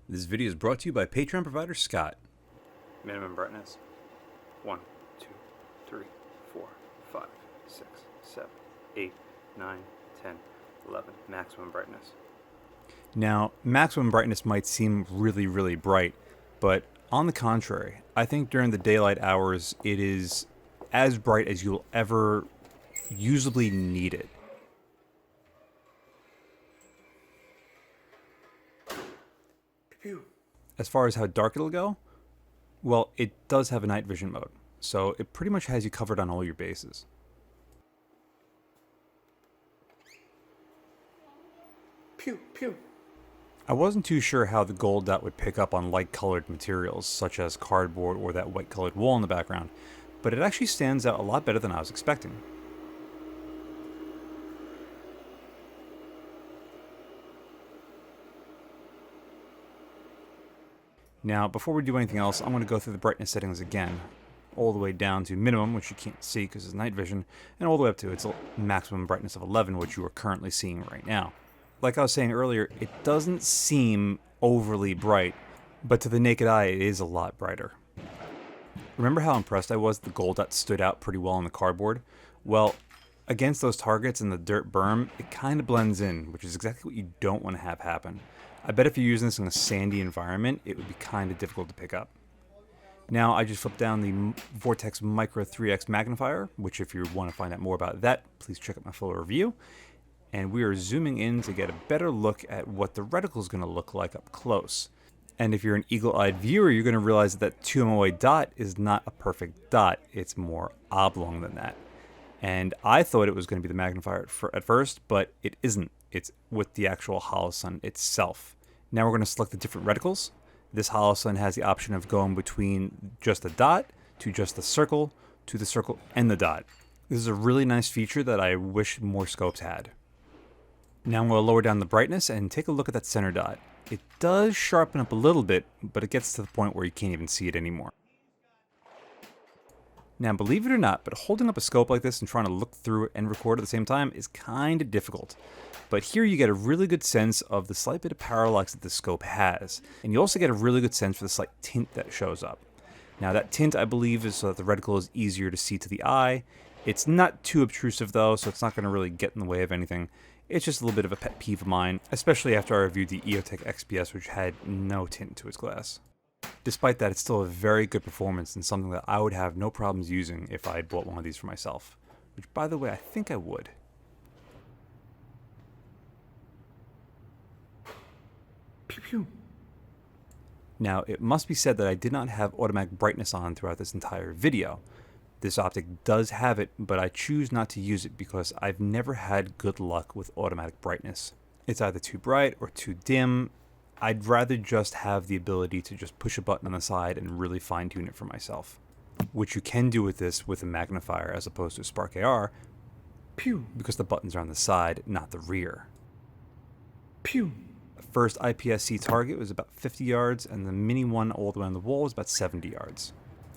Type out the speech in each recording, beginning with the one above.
This video is brought to you by Patreon provider Scott. Minimum brightness 1, 2, 3, 4, 5, 6, 7, 8, 9, 10, 11. Maximum brightness. Now, maximum brightness might seem really bright, but on the contrary, I think during the daylight hours it is as bright as you'll ever usably need it. Pew. As far as how dark it'll go, well, it does have a night vision mode, so it pretty much has you covered on all your bases. Pew, pew. I wasn't too sure how the gold dot would pick up on light-colored materials, such as cardboard or that white-colored wall in the background, but it actually stands out a lot better than I was expecting. Now, before we do anything else, I'm going to go through the brightness settings again, all the way down to minimum, which you can't see because it's night vision, and all the way up to its maximum brightness of 11, which you are currently seeing right now. Like I was saying earlier, it doesn't seem overly bright, but to the naked eye, it is a lot brighter. Remember how impressed I was that the gold dot stood out pretty well on the cardboard? Well, against those targets and the dirt berm, it kind of blends in, which is exactly what you don't want to have happen. I bet if you're using this in a sandy environment, it would be kind of difficult to pick up. Now, I just flipped down the Vortex Micro 3X magnifier, which if you want to find out more about that, please check out my full review. And we are zooming in to get a better look at what the reticle is going to look like up close. And if you're an eagle-eyed viewer, you're going to realize that 2MOA dot is not a perfect dot. It's more oblong than that. And I thought it was going to be the magnifier at first, but it isn't. It's with the actual Holosun itself. Now we're going to select the different reticles. This Holosun has the option of going between just a dot, to just the circle, to the circle and the dot. This is a really nice feature that I wish more scopes had. Now I'm going to lower down the brightness and take a look at that center dot. It does sharpen up a little bit, but it gets to the point where you can't even see it anymore. Now, believe it or not, but holding up a scope like this and trying to look through it and record at the same time is kind of difficult. But here you get a really good sense of the slight bit of parallax that the scope has. And you also get a really good sense for the slight tint that shows up. Now, that tint, I believe, is so that the reticle is easier to see to the eye. It's not too obtrusive, though, so it's not going to really get in the way of anything. It's just a little bit of a pet peeve of mine, especially after I reviewed the EOTech XPS, which had no tint to its glass. Despite that, it's still a very good performance and something that I would have no problems using if I had bought one of these for myself. Which, by the way, I think I would. Pew, pew. Now, it must be said that I did not have automatic brightness on throughout this entire video. This optic does have it, but I choose not to use it because I've never had good luck with automatic brightness. It's either too bright or too dim. I'd rather just have the ability to just push a button on the side and really fine-tune it for myself. Which you can do with this with a magnifier as opposed to a Spark AR, Pew, because the buttons are on the side, not the rear. pew. The first IPSC target was about 50 yards, and the mini one all the way on the wall was about 70 yards.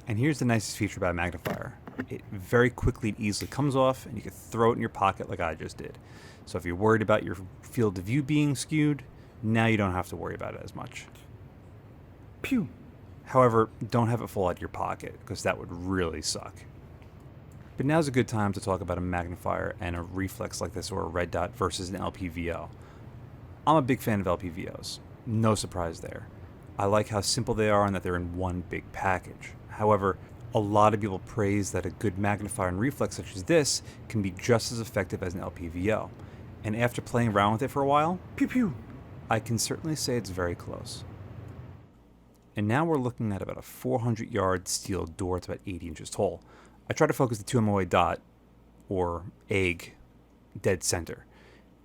And here's the nicest feature about a magnifier. It very quickly and easily comes off, and you can throw it in your pocket like I just did. So if you're worried about your field of view being skewed, now you don't have to worry about it as much. Pew. However, don't have it fall out of your pocket, because that would really suck. But now's a good time to talk about a magnifier and a reflex like this or a red dot versus an LPVO. I'm a big fan of LPVOs. No surprise there. I like how simple they are and that they're in one big package. However, a lot of people praise that a good magnifier and reflex such as this can be just as effective as an LPVO. And after playing around with it for a while, Pew, pew. I can certainly say it's very close. And now we're looking at about a 400-yard steel door. It's about 80 inches tall. I try to focus the 2MOA dot, or egg, dead center.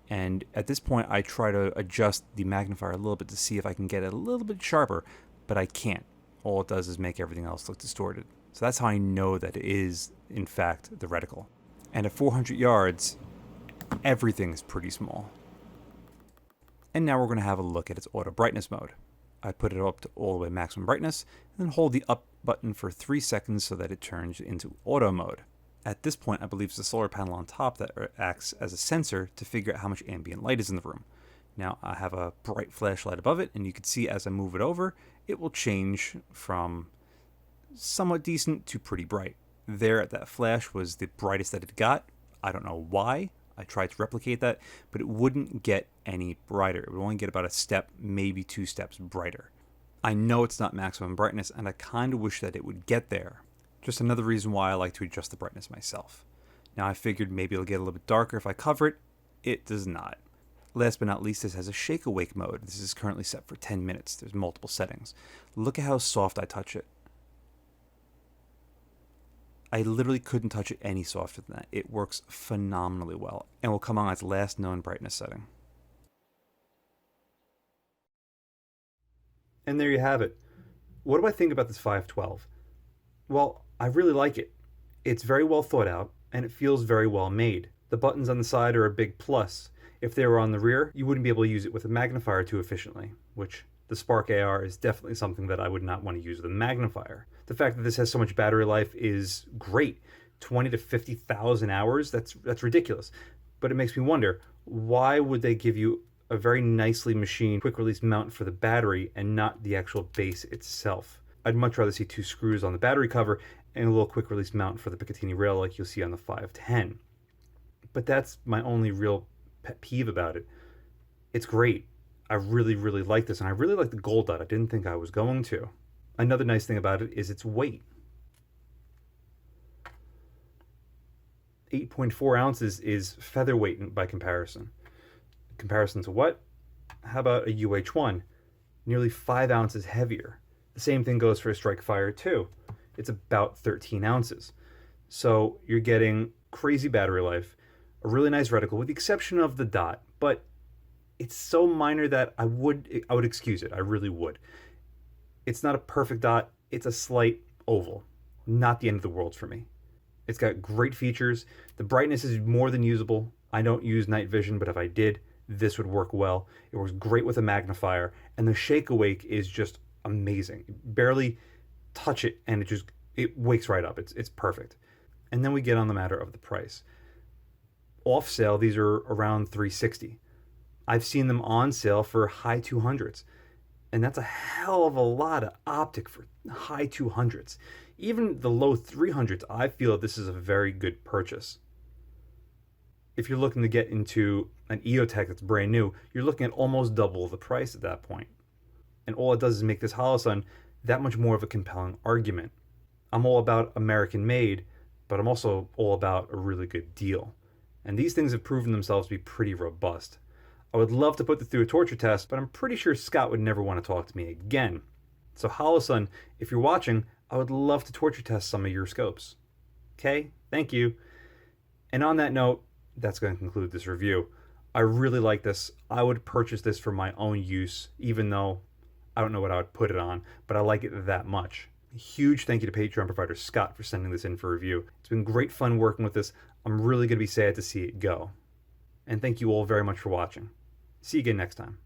And at this point, I try to adjust the magnifier a little bit to see if I can get it a little bit sharper, but I can't. All it does is make everything else look distorted. So that's how I know that it is, in fact, the reticle. And at 400 yards, everything is pretty small. And now we're going to have a look at its auto brightness mode. I put it up to all the way maximum brightness, and then hold the up button for 3 seconds so that it turns into auto mode. At this point, I believe it's the solar panel on top that acts as a sensor to figure out how much ambient light is in the room. Now I have a bright flashlight above it, and you can see as I move it over, it will change from somewhat decent to pretty bright. There at that flash was the brightest that it got. I don't know why. I tried to replicate that, but it wouldn't get any brighter. It would only get about a step, maybe 2 steps brighter. I know it's not maximum brightness, and I kind of wish that it would get there. Just another reason why I like to adjust the brightness myself. Now I figured maybe it'll get a little bit darker if I cover it. It does not. Last but not least, this has a shake awake mode. This is currently set for 10 minutes. There's multiple settings. Look at how soft I touch it. I literally couldn't touch it any softer than that. It works phenomenally well and will come on its last known brightness setting. And there you have it. What do I think about this 512? Well, I really like it. It's very well thought out and it feels very well made. The buttons on the side are a big plus. If they were on the rear, you wouldn't be able to use it with a magnifier too efficiently, which the Spark AR is definitely something that I would not want to use with a magnifier. The fact that this has so much battery life is great. 20 to 50,000 hours, that's ridiculous. But it makes me wonder, why would they give you a very nicely machined quick release mount for the battery and not the actual base itself? I'd much rather see 2 screws on the battery cover and a little quick release mount for the Picatinny rail like you'll see on the 510. But that's my only real pet peeve about it. It's great. I really, really like this, and I really like the gold dot. I didn't think I was going to. Another nice thing about it is its weight. 8.4 ounces is featherweight by comparison. Comparison to what? How about a UH1? Nearly 5 ounces heavier. The same thing goes for a Strike Fire 2. It's about 13 ounces. So you're getting crazy battery life, a really nice reticle, with the exception of the dot, but it's so minor that I would excuse it. I really would. It's not a perfect dot. It's a slight oval. Not the end of the world for me. It's got great features. The brightness is more than usable. I don't use night vision, but if I did, this would work well. It works great with a magnifier, and the shake awake is just amazing. You barely touch it, and it wakes right up. It's perfect. And then we get on the matter of the price. Off sale, these are around $360. I've seen them on sale for high 200s, and that's a hell of a lot of optic for high 200s. Even the low 300s, I feel this is a very good purchase. If you're looking to get into an EOTech that's brand new, you're looking at almost double the price at that point. And all it does is make this Holosun that much more of a compelling argument. I'm all about American made, but I'm also all about a really good deal. And these things have proven themselves to be pretty robust. I would love to put this through a torture test, but I'm pretty sure Scott would never want to talk to me again. So Holosun, if you're watching, I would love to torture test some of your scopes. Okay, thank you. And on that note, that's going to conclude this review. I really like this. I would purchase this for my own use, even though I don't know what I would put it on, but I like it that much. A huge thank you to Patreon provider Scott for sending this in for review. It's been great fun working with this. I'm really going to be sad to see it go. And thank you all very much for watching. See you again next time.